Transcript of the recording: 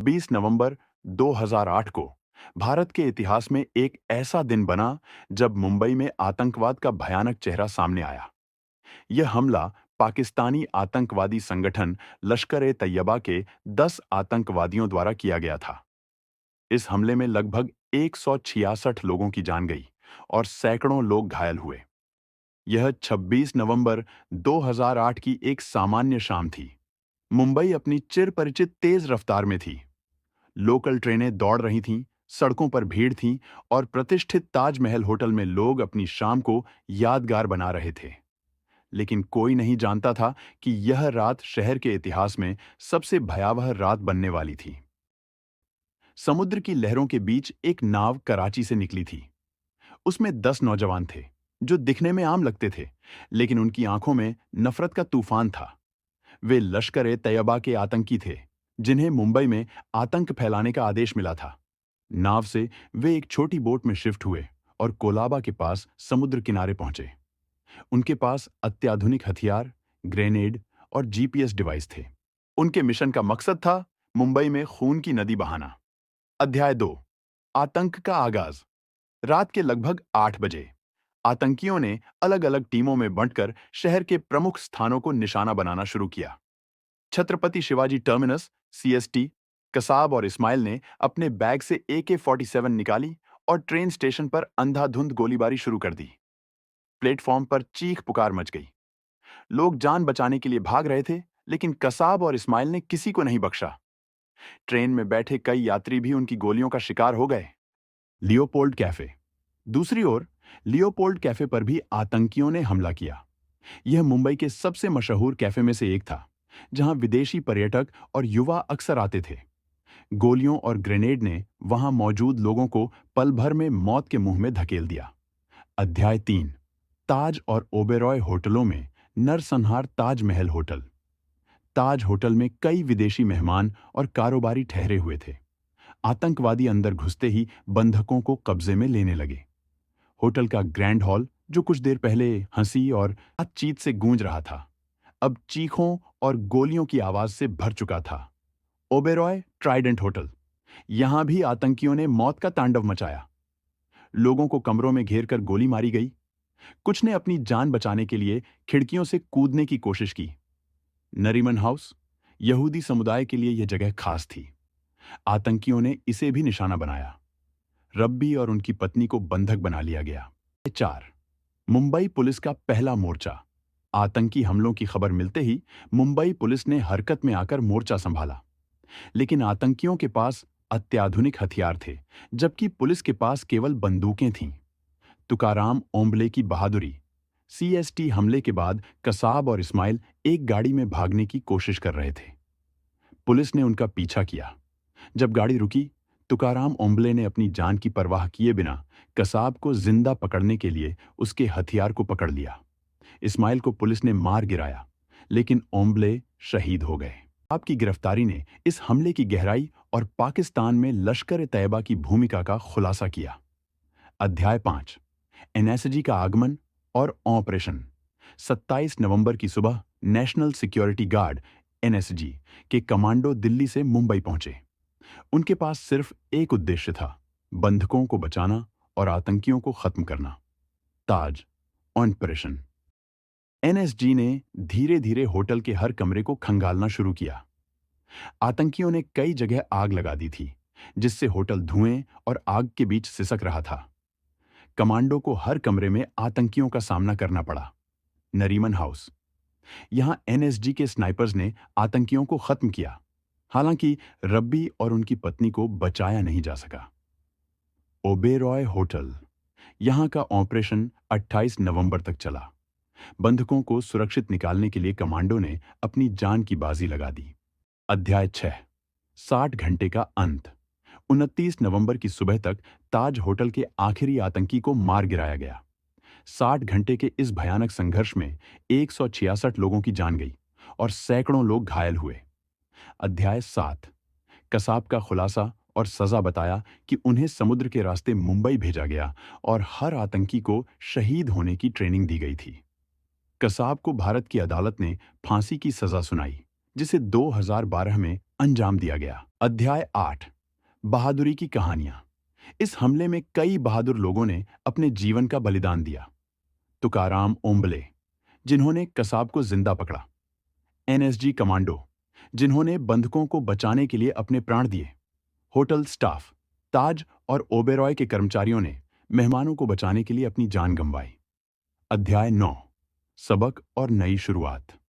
20 नवंबर 2008 को भारत के इतिहास में एक ऐसा दिन बना जब मुंबई में आतंकवाद का भयानक चेहरा सामने आया। यह हमला पाकिस्तानी आतंकवादी संगठन लश्कर-ए-तैयबा के 10 आतंकवादियों द्वारा किया गया था। इस हमले में लगभग 166 लोगों की जान गई और सैकड़ों लोग घायल हुए। यह 26 नवंबर 2008 की एक सामान्य शाम थी। मुंबई अपनी चिरपरिचित तेज रफ्तार में थी। लोकल ट्रेनें दौड़ रही थीं, सड़कों पर भीड़ थी और प्रतिष्ठित ताजमहल होटल में लोग अपनी शाम को यादगार बना रहे थे। लेकिन कोई नहीं जानता था कि यह रात शहर के इतिहास में सबसे भयावह रात बनने वाली थी। समुद्र की लहरों के बीच एक नाव कराची से निकली थी। उसमें 10 नौजवान थे, जो दिखने में आम लगते थे, लेकिन उनकी आंखों में नफरत का तूफान था। वे लश्कर-ए-तैयबा के आतंकी थे, जिन्हें मुंबई में आतंक फैलाने का आदेश मिला था। नाव से वे एक छोटी बोट में शिफ्ट हुए और कोलाबा के पास समुद्र किनारे पहुंचे। उनके पास अत्याधुनिक हथियार, ग्रेनेड और जीपीएस डिवाइस थे। उनके मिशन का मकसद था मुंबई में खून की नदी बहाना। अध्याय 2, आतंक का आगाज। रात के लगभग 8 बजे आतंकियों ने अलग अलग टीमों में बंटकर शहर के प्रमुख स्थानों को निशाना बनाना शुरू किया। छत्रपति शिवाजी टर्मिनस, सीएसटी, कसाब और इस्माइल ने अपने बैग से AK-47 निकाली और ट्रेन स्टेशन पर अंधाधुंध गोलीबारी शुरू कर दी। प्लेटफॉर्म पर चीख पुकार मच गई। लोग जान बचाने के लिए भाग रहे थे, लेकिन कसाब और इस्माइल ने किसी को नहीं बख्शा। ट्रेन में बैठे कई यात्री भी उनकी गोलियों का शिकार हो गए। Leopold cafe. दूसरी ओर, लियोपोल्ड कैफे पर भी आतंकियों ने हमला किया। यह मुंबई के सबसे मशहूर कैफे में से एक था, जहां विदेशी पर्यटक और युवा अक्सर आते थे। गोलियों और ग्रेनेड ने वहां मौजूद लोगों को पल भर में मौत के मुंह में धकेल दिया। अध्याय 3, ताज और ओबेरॉय होटलों में नरसंहार। ताजमहल होटल। ताज होटल में कई विदेशी मेहमान और कारोबारी ठहरे हुए थे। आतंकवादी अंदर घुसते ही बंधकों को कब्जे में लेने लगे। होटल का ग्रैंड हॉल, जो कुछ देर पहले हंसी और बातचीत से गूंज रहा था, अब चीखों और गोलियों की आवाज से भर चुका था। Oberoi Trident hotel. यहां भी आतंकियों ने मौत का तांडव मचाया। लोगों को कमरों में घेर कर गोली मारी गई। कुछ ने अपनी जान बचाने के लिए खिड़कियों से कूदने की कोशिश की। नरीमन हाउस। यहूदी समुदाय के लिए यह जगह खास थी। आतंकियों ने इसे भी निशाना बनाया। रब्बी और उनकी पत्नी को बंधक बना लिया गया। 4, मुंबई पुलिस का पहला मोर्चा। आतंकी हमलों की खबर मिलते ही मुंबई पुलिस ने हरकत में आकर मोर्चा संभाला। लेकिन आतंकियों के पास अत्याधुनिक हथियार थे, जबकि पुलिस के पास केवल बंदूकें थीं। तुकाराम ओम्बले की बहादुरी। सीएसटी हमले के बाद कसाब और इस्माइल एक गाड़ी में भागने की कोशिश कर रहे थे। पुलिस ने उनका पीछा किया। जब गाड़ी रुकी, तुकाराम ओम्बले ने अपनी जान की परवाह किए बिना कसाब को जिंदा पकड़ने के लिए उसके हथियार को पकड़ लिया। इस्माइल को पुलिस ने मार गिराया, लेकिन ओम्बले शहीद हो गए। आपकी गिरफ्तारी ने इस हमले की गहराई और पाकिस्तान में लश्कर-ए-तैयबा की भूमिका का खुलासा किया। अध्याय 5, एनएसजी का आगमन और ऑपरेशन। 27 नवंबर की सुबह नेशनल सिक्योरिटी गार्ड एनएसजी के कमांडो दिल्ली से मुंबई पहुंचे। उनके पास सिर्फ एक उद्देश्य था, बंधकों को बचाना और आतंकियों को खत्म करना। ताज ऑपरेशन। एनएसजी ने धीरे धीरे होटल के हर कमरे को खंगालना शुरू किया। आतंकियों ने कई जगह आग लगा दी थी, जिससे होटल धुएं और आग के बीच सिसक रहा था। कमांडो को हर कमरे में आतंकियों का सामना करना पड़ा। नरीमन हाउस। यहां एनएसजी के स्नाइपर्स ने आतंकियों को खत्म किया, हालांकि रब्बी और उनकी पत्नी को बचाया नहीं जा सका। ओबेरॉय होटल। यहां का ऑपरेशन 28 नवंबर तक चला। बंधकों को सुरक्षित निकालने के लिए कमांडो ने अपनी जान की बाजी लगा दी। अध्याय 6, 60 घंटे का अंत। 29 नवंबर की सुबह तक ताज होटल के आखिरी आतंकी को मार गिराया गया। 60 घंटे के इस भयानक संघर्ष में 166 लोगों की जान गई और सैकड़ों लोग घायल हुए। अध्याय 7, कसाब का खुलासा और सजा बताया कि उन्हें समुद्र के रास्ते मुंबई भेजा गया और हर आतंकी को शहीद होने की ट्रेनिंग दी गई थी। कसाब को भारत की अदालत ने फांसी की सजा सुनाई, जिसे 2012 में अंजाम दिया गया। अध्याय 8, बहादुरी की कहानियां। इस हमले में कई बहादुर लोगों ने अपने जीवन का बलिदान दिया। तुकाराम ओम्बले, जिन्होंने कसाब को जिंदा पकड़ा। एनएसजी कमांडो, जिन्होंने बंधकों को बचाने के लिए अपने प्राण दिए। होटल स्टाफ, ताज और ओबेरॉय के कर्मचारियों ने मेहमानों को बचाने के लिए अपनी जान गंवाई। अध्याय 9, सबक और नई शुरुआत।